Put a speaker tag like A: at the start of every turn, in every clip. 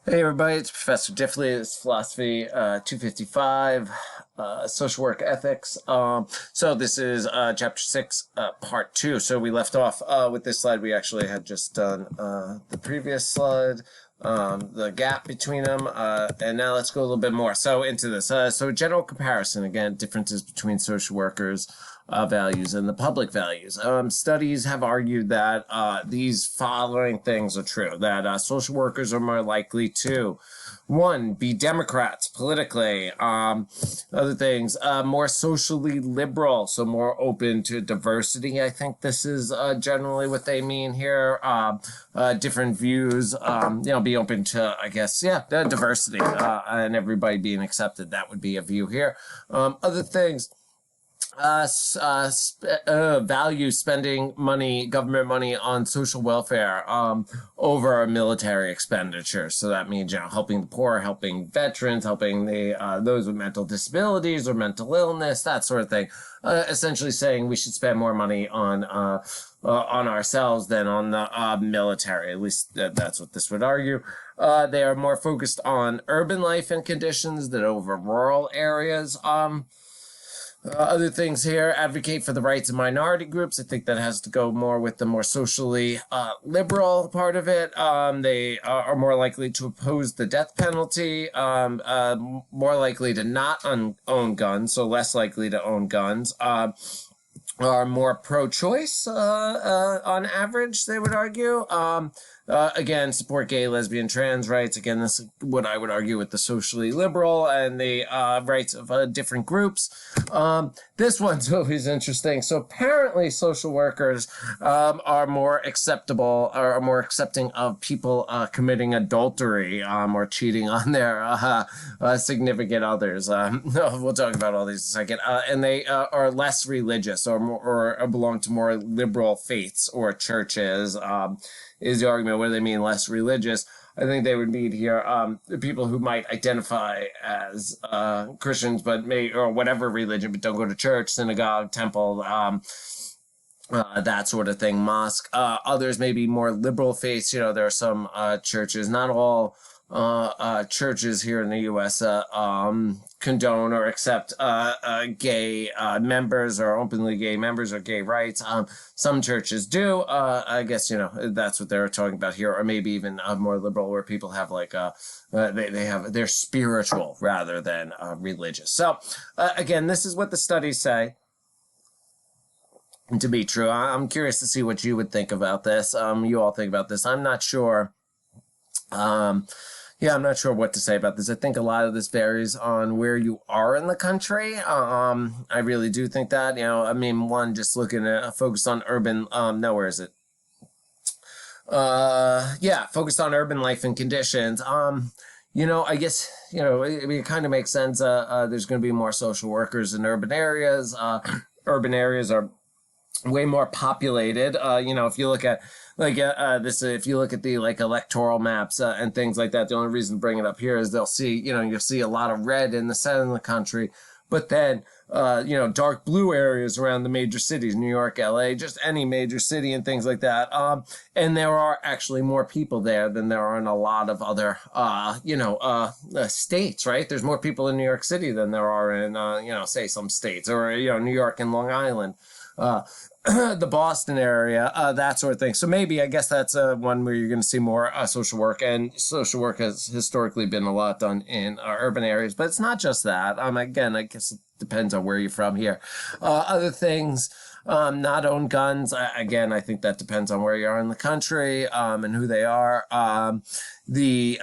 A: Hey everybody, it's Professor Diffley. It's Philosophy 255, Social Work Ethics. So this is Chapter 6, Part 2. So we left off with this slide. We actually had just done the previous slide, the gap between them, and now let's go a little bit more. So into this. So general comparison, again, differences between social workers' values and the public values. Studies have argued that these following things are true, that social workers are more likely to, one, be Democrats politically, other things, more socially liberal, so more open to diversity. I think this is generally what they mean here. Different views, be open to, I guess, diversity and everybody being accepted. That would be a view here. Other things, value spending money, government money on social welfare over military expenditure. So that means, helping the poor, helping veterans, helping the those with mental disabilities or mental illness, that sort of thing. Essentially saying we should spend more money on ourselves than on the military. At least that's what this would argue. They are more focused on urban life and conditions than over rural areas. Other things here, advocate for the rights of minority groups. I think that has to go more with the more socially liberal part of it. They are more likely to oppose the death penalty, more likely to not own guns, so less likely to own guns. Are more pro-choice on average, they would argue. Again, support gay, lesbian, trans rights. Again, this is what I would argue with the socially liberal and the rights of different groups. This one's always interesting. So apparently social workers are more acceptable, or are more accepting of people committing adultery or cheating on their significant others. We'll talk about all these in a second. And they are less religious or belong to more liberal faiths or churches. Is the argument. What do they mean less religious? I think they would mean here people who might identify as Christians, but or whatever religion, but don't go to church, synagogue, temple, that sort of thing, mosque. Others may be more liberal faiths. There are some churches, not all churches here in the U.S. Condone or accept gay members or openly gay members or gay rights. Some churches do. I guess, that's what they're talking about here, or maybe even more liberal, where people have they're spiritual rather than religious. So again, this is what the studies say to be true. I'm curious to see what you would think about this. You all think about this. I'm not sure. I'm not sure what to say about this. I think a lot of this varies on where you are in the country. I really do think that, one, just looking at focused on urban, where is it? Focused on urban life and conditions. I guess, it kind of makes sense. There's going to be more social workers in urban areas. Urban areas are way more populated. If you look at if you look at the electoral maps and things like that, the only reason to bring it up here is you'll see a lot of red in the center of the country, but then dark blue areas around the major cities, New York, LA, just any major city and things like that. And there are actually more people there than there are in a lot of other states, right? There's more people in New York City than there are in say some states, or New York and Long Island. The Boston area, that sort of thing. So maybe, I guess that's one where you're going to see more social work, and social work has historically been a lot done in urban areas, but it's not just that. Again, I guess it depends on where you're from here. Other things, not own guns. Again, I think that depends on where you are in the country, and who they are. The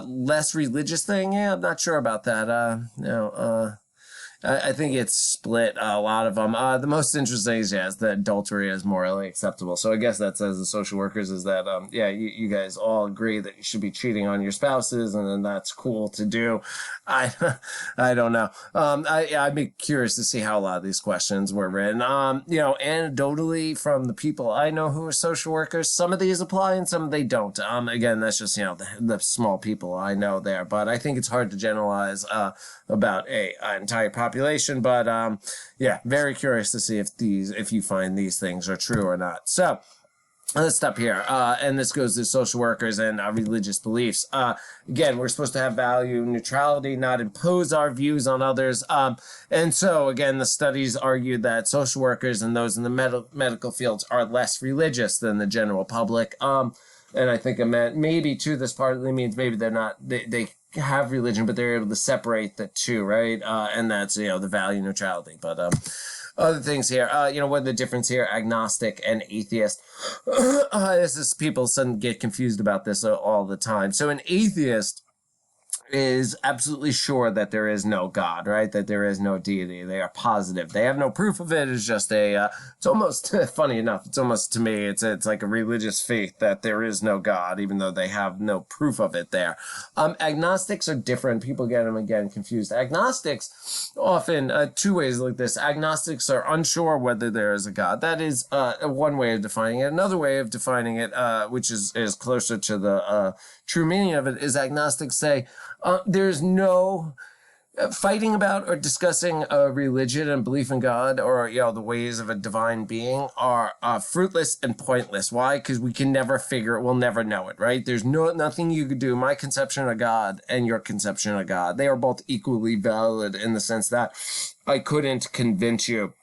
A: less religious thing, I'm not sure about that. I think it's split, a lot of them. The most interesting is, that adultery is morally acceptable. So I guess that says the social workers is that, you guys all agree that you should be cheating on your spouses, and then that's cool to do. I don't know. I'd be curious to see how a lot of these questions were written. Anecdotally from the people I know who are social workers, some of these apply and some they don't. Again, that's just, the small people I know there, but I think it's hard to generalize, about an entire population, but very curious to see if you find these things are true or not. So Let's stop here. And this goes to social workers and religious beliefs. Again, we're supposed to have value neutrality, not impose our views on others. And so, again, the studies argue that social workers and those in the medical fields are less religious than the general public. And I think maybe, too, this partly means maybe they're not, they have religion, but they're able to separate the two, right? And that's, the value neutrality. But, other things here, what are the difference here? Agnostic and atheist. This is people suddenly get confused about this all the time. So an atheist is absolutely sure that there is no God, right? That there is no deity. They are positive. They have no proof of it. It's just it's almost, funny enough, it's almost, to me, it's like a religious faith that there is no God, even though they have no proof of it there. Agnostics are different. People get them again confused. Agnostics, often, two ways like this. Agnostics are unsure whether there is a God. That is one way of defining it. Another way of defining it, which is closer to the true meaning of it, is agnostics say, there's no fighting about or discussing religion and belief in God or, the ways of a divine being are fruitless and pointless. Why? Because we can never figure it. We'll never know it, right? There's nothing you could do. My conception of God and your conception of God, they are both equally valid in the sense that I couldn't convince you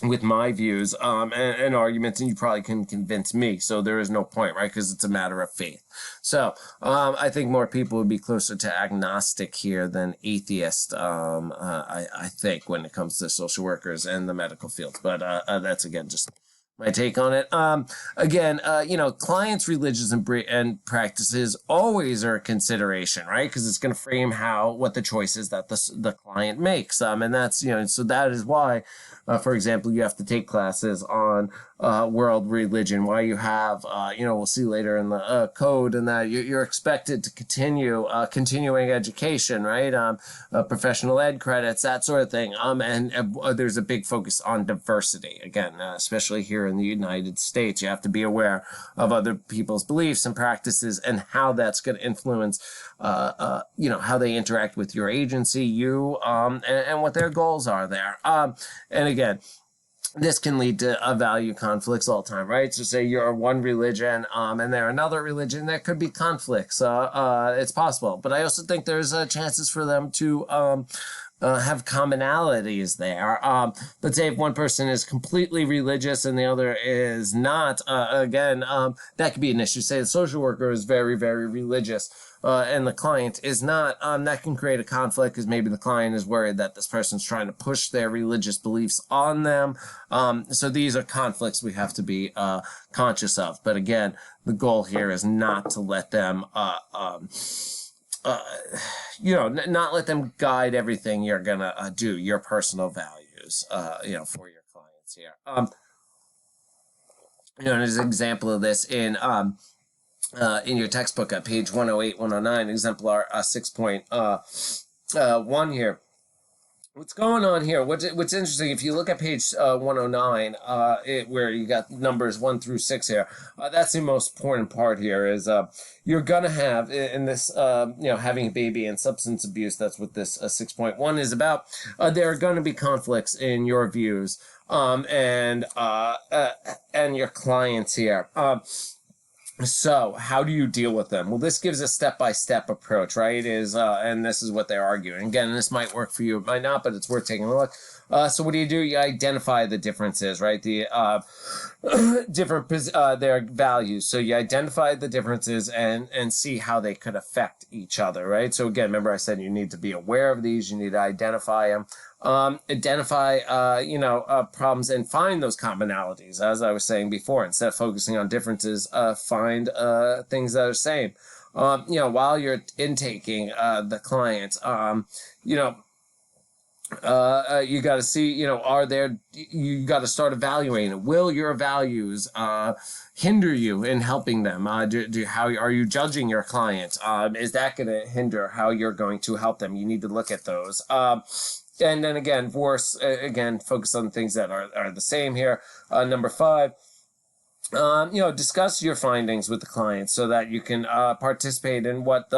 A: with my views and arguments, and you probably can convince me. So there is no point, right? Because it's a matter of faith. So I think more people would be closer to agnostic here than atheist, I think, when it comes to social workers and the medical field. But that's, again, just my take on it. Again, clients' religions and practices always are a consideration, right? Because it's going to frame what the choices that the client makes. And that's, so that is why, for example, you have to take classes on world religion, why you have, we'll see later in the code, and that you're expected to continue continuing education, right? Professional ed credits, that sort of thing. And there's a big focus on diversity. Again, especially here in the United States, you have to be aware of other people's beliefs and practices and how that's going to influence, how they interact with your agency, and what their goals are there. And again, this can lead to value conflicts all the time, right? So say you're one religion, and they're another religion, there could be conflicts. It's possible. But I also think there's chances for them to have commonalities there. Let's say if one person is completely religious and the other is not, that could be an issue. Say the social worker is very, very religious, and the client is not. That can create a conflict because maybe the client is worried that this person's trying to push their religious beliefs on them. So these are conflicts we have to be conscious of. But again, the goal here is not to let them not let them guide everything you're gonna do, your personal values, for your clients here. There's an example of this in your textbook at page 108, 109, exemplar 6.1 here. What's going on here? What's interesting, if you look at page 109, where you got numbers 1 through 6 here, that's the most important part here is you're going to have in this, having a baby and substance abuse, that's what this 6.1 is about. There are going to be conflicts in your views and your clients here. So how do you deal with them? Well, this gives a step-by-step approach, right? And this is what they're arguing. Again, this might work for you, it might not, but it's worth taking a look. So what do? You identify the differences, right? The their values. So you identify the differences and see how they could affect each other, right? So again, remember I said you need to be aware of these. You need to identify them. Identify, problems and find those commonalities. As I was saying before, instead of focusing on differences, find things that are same. While you're intaking the client, you got to see, you got to start evaluating. Will your values hinder you in helping them? How are you judging your client? Is that going to hinder how you're going to help them? You need to look at those. And then again, focus on things that are the same here. Number 5. discuss your findings with the client so that you can participate in what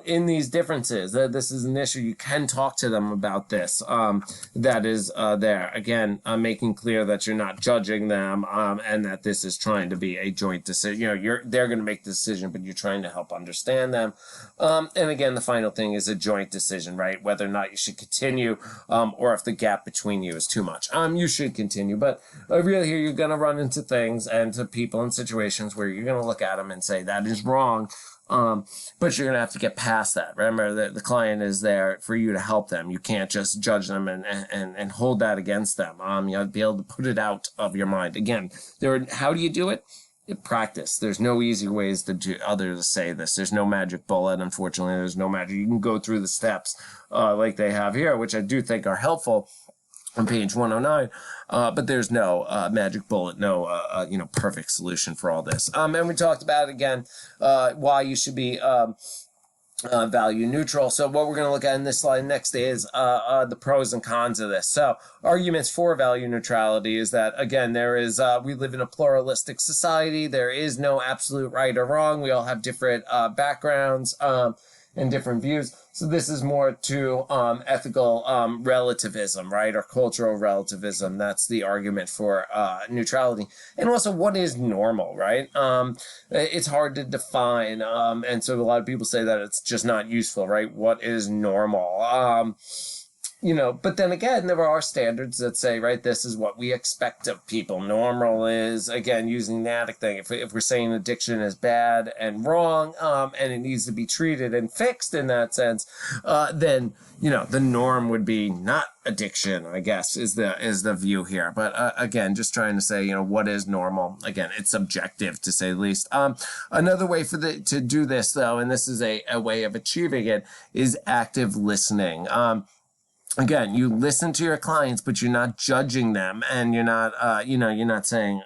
A: in these differences. This is an issue. You can talk to them about this. That is there. Again, making clear that you're not judging them and that this is trying to be a joint decision. They're going to make the decision, but you're trying to help understand them. And again, the final thing is a joint decision, right? Whether or not you should continue or if the gap between you is too much. You should continue, but really here you're going to run into things and to people in situations where you're going to look at them and say that is wrong, but you're going to have to get past that. Remember that the client is there for you to help them. You can't just judge them and hold that against them. You have to be able to put it out of your mind. Again, how do you do it? Practice. There's no easy ways to say this. There's no magic bullet. Unfortunately, there's no magic. You can go through the steps like they have here, which I do think are helpful on page 109, but there's no magic bullet, no perfect solution for all this. And we talked about again why you should be value neutral. So what we're going to look at in this slide next is the pros and cons of this. So arguments for value neutrality is that, again, there is we live in a pluralistic society. There is no absolute right or wrong. We all have different backgrounds and different views. So this is more to ethical relativism, right, or cultural relativism. That's the argument for neutrality. And also, what is normal, right? It's hard to define, and so a lot of people say that it's just not useful, right? What is normal? But then again, there are standards that say, right, this is what we expect of people. Normal is, again, using the addict thing. If we're saying addiction is bad and wrong, and it needs to be treated and fixed in that sense, then, the norm would be not addiction, I guess, is the view here. But again, just trying to say, what is normal? Again, it's subjective to say the least. Another way to do this, though, and this is a way of achieving it, is active listening. Again, you listen to your clients, but you're not judging them, and you're not, you're not saying,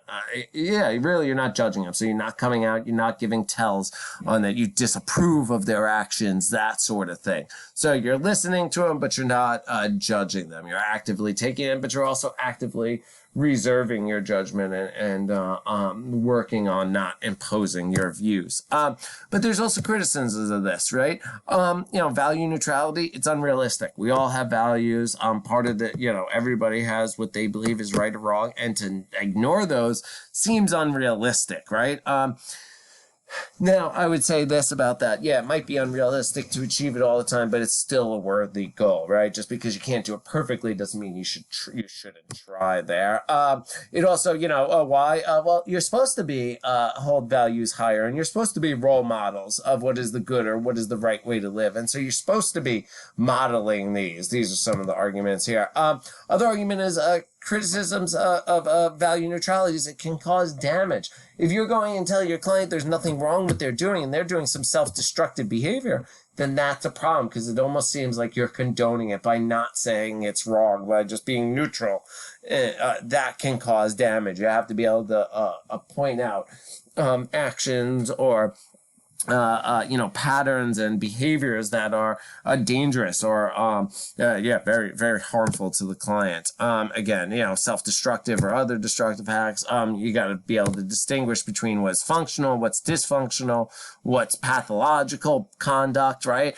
A: you're not judging them. So you're not coming out, you're not giving tells on that you disapprove of their actions, that sort of thing. So you're listening to them, but you're not judging them. You're actively taking it, but you're also actively reserving your judgment and working on not imposing your views. But there's also criticisms of this, right? Value neutrality, it's unrealistic. We all have values. Part of the, everybody has what they believe is right or wrong, and to ignore those seems unrealistic, right? Now, I would say this about that. Yeah, it might be unrealistic to achieve it all the time, but it's still a worthy goal, right? Just because you can't do it perfectly doesn't mean you shouldn't try there. It also, why? Well, you're supposed to be hold values higher, and you're supposed to be role models of what is the good or what is the right way to live, and so you're supposed to be modeling these. These are some of the arguments here. Other argument is criticisms of value neutrality is it can cause damage. If you're going and tell your client there's nothing wrong with they're doing and they're doing some self-destructive behavior, then that's a problem, because it almost seems like you're condoning it by not saying it's wrong, by just being neutral. That can cause damage. You have to be able to point out actions or patterns and behaviors that are dangerous or, very, very harmful to the client. Again, self-destructive or other destructive acts. You got to be able to distinguish between what's functional, what's dysfunctional, what's pathological conduct, right?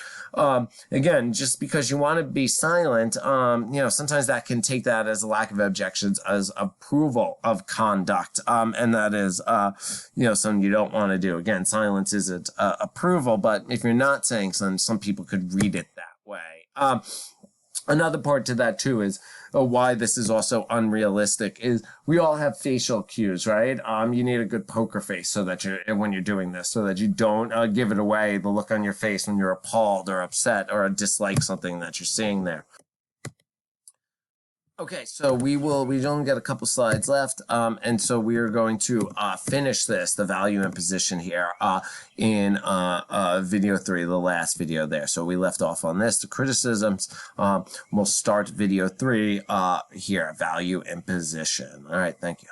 A: Again, just because you want to be silent, sometimes that can take that as a lack of objections as approval of conduct. And that is, something you don't want to do. Again, silence isn't approval, but if you're not saying something, some people could read it that way. Another part to that too is why this is also unrealistic is we all have facial cues, right? You need a good poker face so that when you're doing this, so that you don't give it away, the look on your face when you're appalled or upset or dislike something that you're seeing there. Okay, so we only got a couple slides left, and so we are going to finish the value imposition here in video 3, the last video there. So we left off on this, the criticisms. We'll start video 3 here, value imposition. All right, thank you.